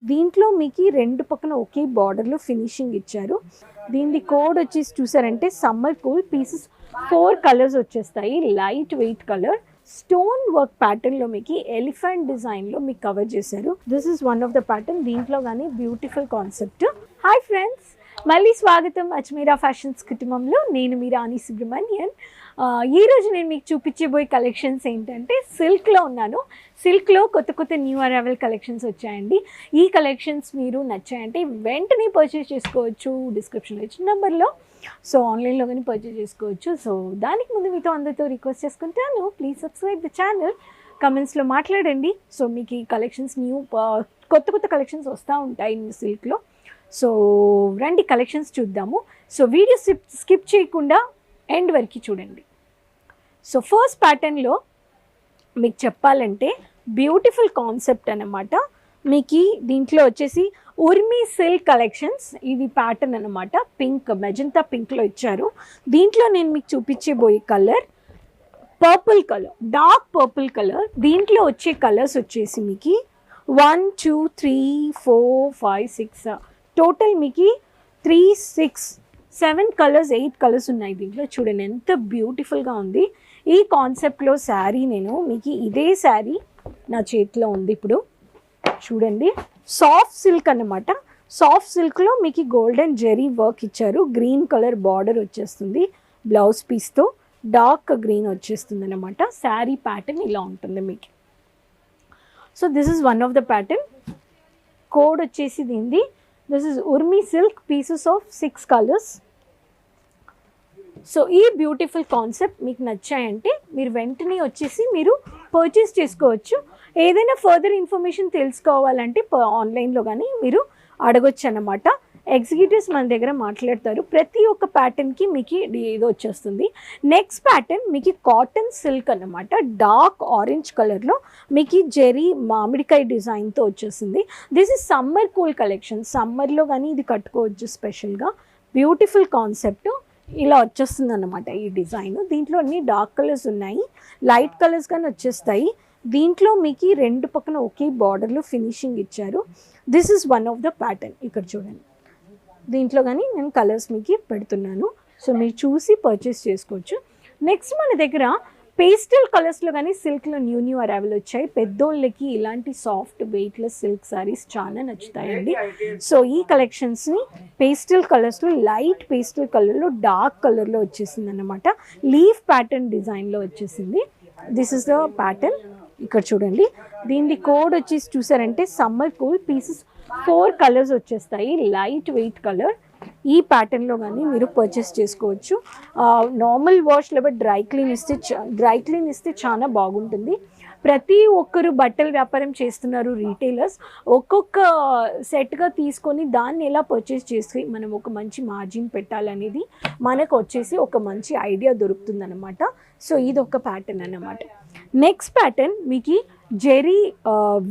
దీంట్లో మీకు రెండు పక్కన ఒకే బార్డర్లో ఫినిషింగ్ ఇచ్చారు. దీని కోడ్ వచ్చేసి చూసారంటే సమ్మర్ కూల్ పీసెస్ 4 కలర్స్ వచ్చేస్తాయి. Light weight colour stone work ప్యాటర్న్లో మీకు ఎలిఫెంట్ డిజైన్లో మీకు కవర్ చేశారు. This is one of the pattern. దీంట్లో కానీ బ్యూటిఫుల్ కాన్సెప్ట్. హాయ్ ఫ్రెండ్స్, మళ్ళీ స్వాగతం అజ్మీరా ఫ్యాషన్స్ కుటుంబంలో. నేను మీ రాణి సుబ్రహ్మణ్యన్. ఈరోజు నేను మీకు చూపించబోయే కలెక్షన్స్ ఏంటంటే సిల్క్లో ఉన్నాను. సిల్క్లో కొత్త కొత్త న్యూ అరైవల్ కలెక్షన్స్ వచ్చాయండి. ఈ కలెక్షన్స్ మీరు నచ్చాయంటే వెంటనే పర్చేస్ చేసుకోవచ్చు డిస్క్రిప్షన్లో ఇచ్చిన నెంబర్లో. సో ఆన్లైన్లో కానీ పర్చేస్ చేసుకోవచ్చు. సో దానికి ముందు మీతో అందరితో రిక్వెస్ట్ చేసుకుంటాను, ప్లీజ్ సబ్స్క్రైబ్ ద ఛానల్, కమెంట్స్లో మాట్లాడండి. సో మీకు ఈ కలెక్షన్స్ కొత్త కొత్త కలెక్షన్స్ వస్తూ ఉంటాయి సిల్క్లో. సో రండి కలెక్షన్స్ చూద్దాము. సో వీడియో స్కిప్ చేయకుండా ఎండ్ వరకు చూడండి. సో ఫస్ట్ ప్యాటర్న్లో మీకు చెప్పాలంటే బ్యూటిఫుల్ కాన్సెప్ట్ అన్నమాట. మీకు దీంట్లో వచ్చేసి ఉర్మీ సిల్క్ కలెక్షన్స్. ఇది ప్యాటర్న్ అన్నమాట. పింక్, మెజంతా పింక్లో ఇచ్చారు. దీంట్లో నేను మీకు చూపించబోయే colour purple colour, dark purple colour. దీంట్లో వచ్చే కలర్స్ వచ్చేసి మీకు 1 2 3 4 5 6 టోటల్ మీకు 3 6 7 కలర్స్ 8 కలర్స్ ఉన్నాయి దీంట్లో. చూడండి ఎంత బ్యూటిఫుల్గా ఉంది. ఈ కాన్సెప్ట్లో శారీ నేను మీకు ఇదే శారీ నా చేతిలో ఉంది ఇప్పుడు. చూడండి సాఫ్ట్ సిల్క్ అన్నమాట. సాఫ్ట్ సిల్క్లో మీకు గోల్డెన్ జెరీ వర్క్ ఇచ్చారు. గ్రీన్ కలర్ బార్డర్ వచ్చేస్తుంది. బ్లౌజ్ పీస్తో డార్క్ గ్రీన్ వచ్చేస్తుంది అన్నమాట. శారీ ప్యాటర్న్ ఇలా ఉంటుంది మీకు. So this is one of the pattern. Code వచ్చేసి దీనిది. This is Urmi silk pieces of 6 colours. So ఈ బ్యూటిఫుల్ కాన్సెప్ట్ మీకు నచ్చాయంటే మీరు వెంటనే వచ్చేసి మీరు పర్చేస్ చేసుకోవచ్చు. ఏదైనా ఫర్దర్ ఇన్ఫర్మేషన్ తెలుసుకోవాలంటే ఆన్లైన్లో కానీ మీరు అడగొచ్చు అన్నమాట. ఎగ్జిక్యూటివ్స్ మన దగ్గర మాట్లాడతారు. ప్రతి ఒక్క ప్యాటర్న్కి మీకు ఇది వచ్చేస్తుంది. నెక్స్ట్ ప్యాటర్న్ మీకు కాటన్ సిల్క్ అన్నమాట. డార్క్ ఆరెంజ్ కలర్లో మీకు జెరీ మామిడికాయ డిజైన్తో వచ్చేసింది. This is summer cool collection. సమ్మర్లో కానీ ఇది కట్టుకోవచ్చు స్పెషల్గా. బ్యూటిఫుల్ కాన్సెప్ట్ ఇలా వచ్చేస్తుంది అన్నమాట ఈ డిజైన్. దీంట్లో అన్ని డార్క్ కలర్స్ ఉన్నాయి, లైట్ కలర్స్ కానీ వచ్చేస్తాయి. దీంట్లో మీకు రెండు పక్కన ఒకే బార్డర్లో ఫినిషింగ్ ఇచ్చారు. This is one of the pattern. ఇక్కడ చూడండి, దీంట్లో కానీ నేను కలర్స్ మీకు పెడుతున్నాను. సో మీరు చూసి పర్చేస్ చేసుకోవచ్చు. నెక్స్ట్ మన దగ్గర పేస్టల్ కలర్స్లో కానీ సిల్క్లో న్యూ అరైవల్ వచ్చాయి. పెద్దోళ్ళకి ఇలాంటి సాఫ్ట్ వెయిట్లెస్ సిల్క్ సారీస్ చాలా నచ్చుతాయండి. సో ఈ కలెక్షన్స్ని పేస్టల్ కలర్స్లో, లైట్ పేస్టల్ కలర్లో, డార్క్ కలర్లో వచ్చేసింది అన్నమాట. లీఫ్ ప్యాటర్న్ డిజైన్లో వచ్చేసింది. This is the pattern. ఇక్కడ చూడండి, దీని కోడ్ వచ్చేసి చూసారంటే సమ్మర్ కూల్ పీసెస్ 4 కలర్స్ వచ్చేస్తాయి. Light weight colour. ఈ ప్యాటర్న్లో కానీ మీరు పర్చేస్ చేసుకోవచ్చు. నార్మల్ వాష్ లేదా డ్రై క్లీన్ ఇస్తే చాలా బాగుంటుంది. ప్రతి ఒక్కరు బట్టల వ్యాపారం చేస్తున్నారు రీటైలర్స్. ఒక్కొక్క సెట్గా తీసుకొని దాన్ని ఎలా పర్చేస్ చేసి మనం ఒక మంచి మార్జిన్ పెట్టాలనేది మనకు వచ్చేసి ఒక మంచి ఐడియా దొరుకుతుంది అనమాట. సో ఇది ఒక ప్యాటర్న్ అన్నమాట. నెక్స్ట్ ప్యాటర్న్ మీకు జెరీ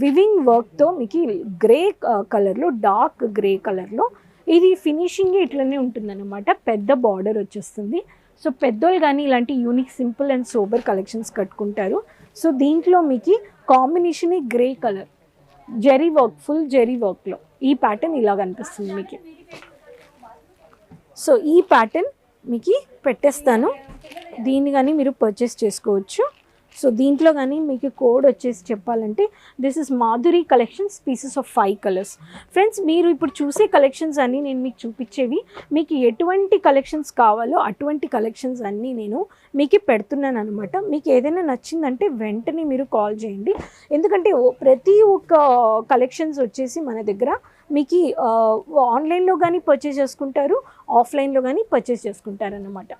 వివింగ్ వర్క్తో మీకు గ్రే కలర్లో, డార్క్ గ్రే కలర్లో. ఇది ఫినిషింగ్ ఇట్లనే ఉంటుందన్నమాట. పెద్ద బార్డర్ వచ్చేస్తుంది. సో పెద్దోళ్ళు కానీ ఇలాంటి unique simple and sober collections కట్టుకుంటారు. సో దీంట్లో మీకు combination grey colour zari work, full zari వర్క్లో ఈ ప్యాటర్న్ ఇలా కనిపిస్తుంది మీకు. సో ఈ ప్యాటర్న్ మీకు పెట్టేస్తాను. దీన్ని కానీ మీరు పర్చేస్ చేసుకోవచ్చు. సో దీంట్లో కానీ మీకు కోడ్ వచ్చేసి చెప్పాలంటే this is Madhuri collections pieces of 5 colours. Friends, మీరు ఇప్పుడు చూసే కలెక్షన్స్ అన్నీ నేను మీకు చూపించేవి. మీకు ఎటువంటి కలెక్షన్స్ కావాలో అటువంటి కలెక్షన్స్ అన్నీ నేను మీకు పెడుతున్నాను అనమాట. మీకు ఏదైనా నచ్చిందంటే వెంటనే మీరు కాల్ చేయండి. ఎందుకంటే ప్రతి ఒక్క కలెక్షన్స్ వచ్చేసి మన దగ్గర మీకు ఆన్లైన్లో కానీ పర్చేస్ చేసుకుంటారు, ఆఫ్లైన్లో కానీ పర్చేస్ చేసుకుంటారు అన్నమాట.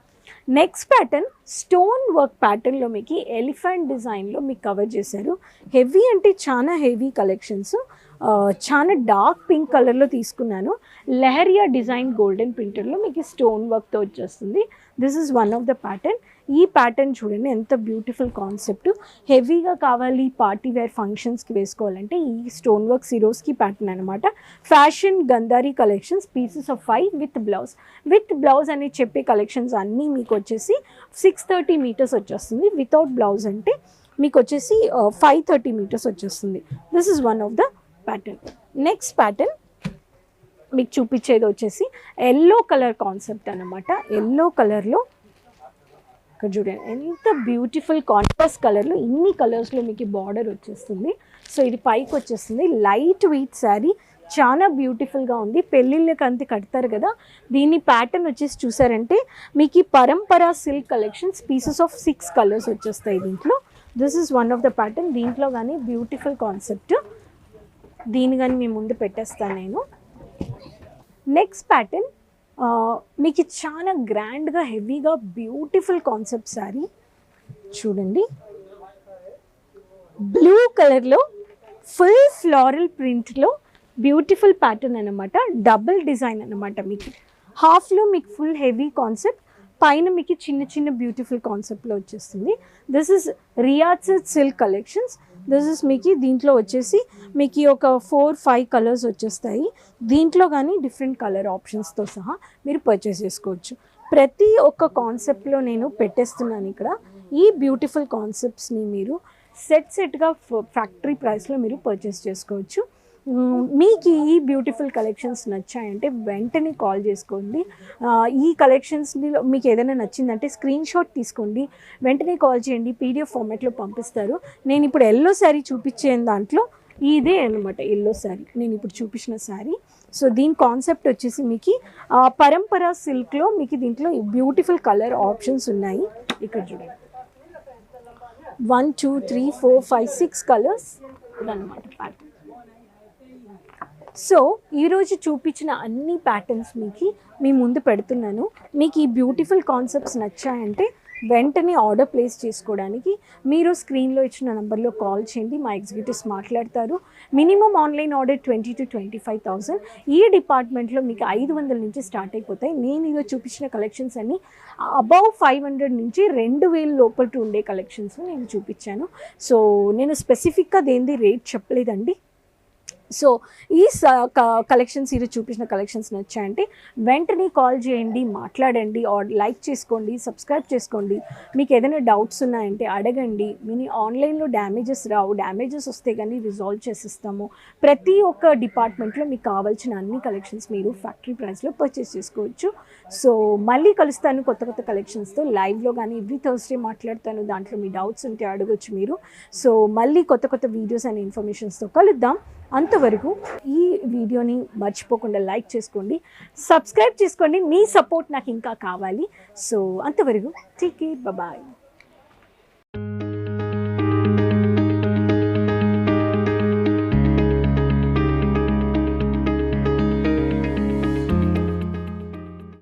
నెక్స్ట్ ప్యాటర్న్ స్టోన్ వర్క్ ప్యాటర్న్లో మీకు ఎలిఫెంట్ డిజైన్లో మీకు కవర్ చేశారు. హెవీ అంటే చాలా హెవీ కలెక్షన్స్. చాలా డార్క్ పింక్ కలర్లో తీసుకున్నాను. లెహరియా డిజైన్ గోల్డెన్ ప్రింటర్లో మీకు స్టోన్ వర్క్తో వచ్చేస్తుంది. This is one of the pattern. ఈ ప్యాటర్న్ చూడండి ఎంత బ్యూటిఫుల్ కాన్సెప్ట్. హెవీగా కావాలి పార్టీ వేర్ ఫంక్షన్స్కి వేసుకోవాలంటే ఈ స్టోన్ వర్క్ సిరోస్కి ప్యాటర్న్ అనమాట. Fashion Gandhari collections pieces of 5 with blouse అని చెప్పే కలెక్షన్స్ అన్నీ మీకు వచ్చేసి 630 మీటర్స్ వచ్చేస్తుంది. వితౌట్ బ్లౌజ్ అంటే మీకు వచ్చేసి 530 మీటర్స్ వచ్చేస్తుంది. This is one of the pattern. Next pattern మీకు చూపించేది వచ్చేసి ఎల్లో కలర్ కాన్సెప్ట్ అనమాట. ఎల్లో కలర్లో ఇక్కడ చూడండి ఎంత బ్యూటిఫుల్ కాంట్రాస్ట్ కలర్లో ఇన్ని కలర్స్లో మీకు బార్డర్ వచ్చేస్తుంది. సో ఇది పైకి వచ్చేస్తుంది. లైట్ వెయిట్ శారీ, చాలా బ్యూటిఫుల్గా ఉంది. పెళ్ళిళ్ళకి అంతే కడతారు కదా, దీని ప్యాటర్న్ వచ్చేసి చూసారంటే మీకు Parampara silk collections pieces of 6 colours వచ్చేస్తాయి దీంట్లో. This is one of the pattern. దీంట్లో కానీ బ్యూటిఫుల్ కాన్సెప్ట్, దీని కానీ మీ ముందు పెట్టేస్తాను నేను. నెక్స్ట్ ప్యాటర్న్ మీకు చాలా గ్రాండ్గా హెవీగా బ్యూటిఫుల్ కాన్సెప్ట్ శారీ చూడండి. బ్లూ కలర్లో ఫుల్ ఫ్లోరల్ ప్రింట్లో బ్యూటిఫుల్ ప్యాటర్న్ అనమాట. డబుల్ డిజైన్ అనమాట. మీకు హాఫ్లో మీకు ఫుల్ హెవీ కాన్సెప్ట్, పైన మీకు చిన్న చిన్న బ్యూటిఫుల్ కాన్సెప్ట్లో వచ్చేస్తుంది. This is Riyaz silk collections. This is మీకు దీంట్లో వచ్చేసి మీకు ఒక 4-5 కలర్స్ వచ్చేస్తాయి. దీంట్లో కానీ డిఫరెంట్ కలర్ ఆప్షన్స్తో సహా మీరు పర్చేస్ చేసుకోవచ్చు. ప్రతి ఒక్క కాన్సెప్ట్లో నేను పెట్టేస్తున్నాను ఇక్కడ. ఈ బ్యూటిఫుల్ కాన్సెప్ట్స్ని మీరు సెట్గా ఫ్యాక్టరీ ప్రైస్లో మీరు పర్చేస్ చేసుకోవచ్చు. మీకు ఈ బ్యూటిఫుల్ కలెక్షన్స్ నచ్చాయంటే వెంటనే కాల్ చేసుకోండి. ఈ కలెక్షన్స్లో మీకు ఏదైనా నచ్చిందంటే స్క్రీన్ షాట్ తీసుకోండి, వెంటనే కాల్ చేయండి, పీడిఎఫ్ ఫార్మాట్లో పంపిస్తారు. నేను ఇప్పుడు ఎల్లో శారీ చూపించే దాంట్లో ఇదే అనమాట ఎల్లో శారీ, నేను ఇప్పుడు చూపించిన శారీ. సో దీని కాన్సెప్ట్ వచ్చేసి మీకు పరంపరా సిల్క్లో మీకు దీంట్లో బ్యూటిఫుల్ కలర్ ఆప్షన్స్ ఉన్నాయి. ఇక్కడ చూడండి 1 2 3 4 5 6 కలర్స్ ఇదన్నమాట ప్యాటర్న్. సో ఈరోజు చూపించిన అన్ని ప్యాటర్న్స్ మీ ముందు పెడుతున్నాను. మీకు ఈ బ్యూటిఫుల్ కాన్సెప్ట్స్ నచ్చాయంటే వెంటనే ఆర్డర్ ప్లేస్ చేసుకోవడానికి మీరు స్క్రీన్లో ఇచ్చిన నెంబర్లో కాల్ చేయండి, మా ఎగ్జిక్యూటివ్స్ మాట్లాడతారు. Minimum online order 20,000 to 25,000. ఈ డిపార్ట్మెంట్లో మీకు 500 నుంచి స్టార్ట్ అయిపోతాయి. నేను ఈరోజు చూపించిన కలెక్షన్స్ అన్నీ అబౌవ్ 500 నుంచి 2,000 లోపల ఉండే కలెక్షన్స్ నేను చూపించాను. సో నేను స్పెసిఫిక్గా దేనిది రేట్ చెప్పలేదండి. సో ఈ కలెక్షన్స్ ఈరోజు చూపించిన కలెక్షన్స్ నచ్చాయంటే వెంటనే కాల్ చేయండి, మాట్లాడండి, లైక్ చేసుకోండి, సబ్స్క్రైబ్ చేసుకోండి. మీకు ఏదైనా డౌట్స్ ఉన్నాయంటే అడగండి. మీ ఆన్లైన్లో డ్యామేజెస్ రావు, డ్యామేజెస్ వస్తే కానీ రిజాల్వ్ చేసిస్తాము. ప్రతి ఒక్క డిపార్ట్మెంట్లో మీకు కావాల్సిన అన్ని కలెక్షన్స్ మీరు ఫ్యాక్టరీ ప్రైస్లో పర్చేస్ చేసుకోవచ్చు. సో మళ్ళీ కలుస్తాను కొత్త కొత్త కలెక్షన్స్తో. లైవ్లో కానీ ఎవ్రీ థర్స్డే మాట్లాడతాను, దాంట్లో మీ డౌట్స్ ఉంటే అడగొచ్చు మీరు. సో మళ్ళీ కొత్త కొత్త వీడియోస్ అండ్ ఇన్ఫర్మేషన్స్తో కలుద్దాం. అంతవరకు ఈ వీడియోని మర్చిపోకుండా లైక్ చేసుకోండి, సబ్స్క్రైబ్ చేసుకోండి. మీ సపోర్ట్ నాకు ఇంకా కావాలి. సో అంతవరకు టేక్ కేర్, బాయ్.